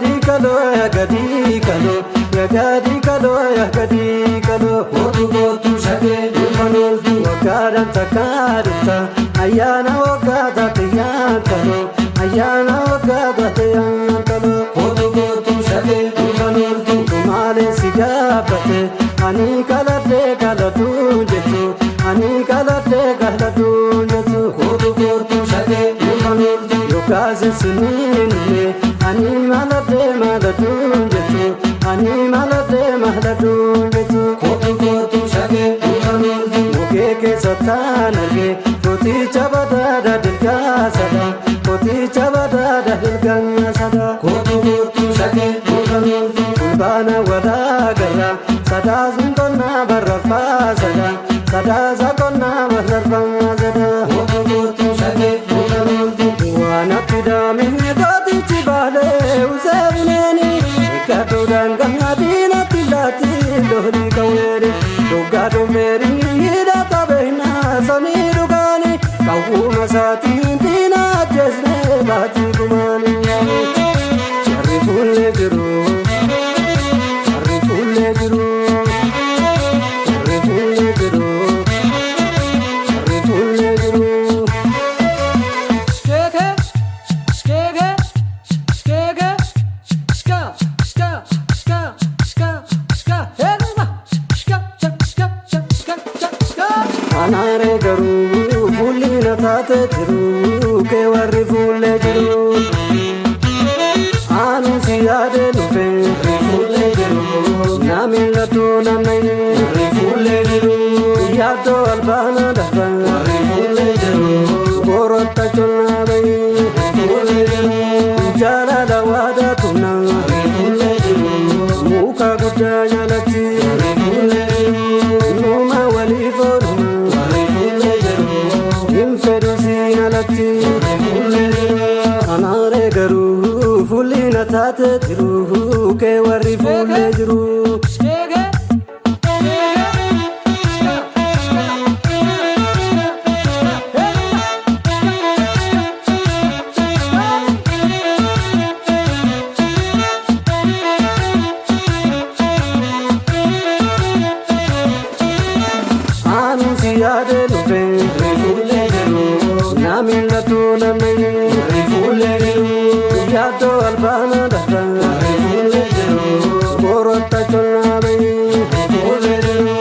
gadi kalo ya gadi kalo ya gadi kalo ya gadi kalo Kotu kotu shage dumanoltu wakaran takarta ayana wakata tiyan kalo ayana wakata tiyan kalo Kotu kotu shage dumanoltu tumale sigabate ani kalate kalatu jetu ani kalate kalatu jetu Kotu kotu shage dumanoltu yokaze sinine ani malate malatu jetu ani malate malatu jetu Kotu kotu shage dumanoltu mukeke satanage koti chabada dilga sada koti chabada dilga sada Kotu kotu shage dumanoltu Kulbana wada gara sada zintona barrafa sada sada zakona barrafa sada Kotu kotu shage dumanoltu wana pidami koti chibale usabineni ikadu dangadina tilati lohri kawere dogado meri ida tabena sani dugani kawuma sati tina jesne bati kumani sharifule jiru Anare garu fulli natate jiru ke warri fulle jiru anu siyade nufe Fulle jiru namilla to nanai Fulle jiru yado albana daba Fulle jiru gorotta chonna bai Fulle jiru jala dawada tunna Fulle jiru muka gudda jalati Fulle jiru numa wali foruma Fulle jiru infedusi nalati Fulle jiru anare garu fulli natate jiru ke warri fulle jiru anu siyade nufe Fulle jiru namilla to nanai Fulle jiru yado albana daba Fulle jiru gorotta chonna bai Fulle jiru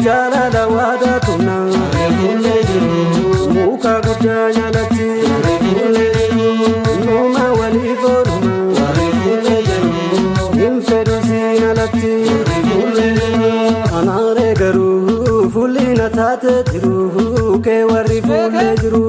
jala dawada tunna Fulle jiru muka gudda jalati Fulle jiru numa wali foruma Fulle jiru infedusi nalati Fulle jiru anare garu fulli natate jiru ke warri fulle jiru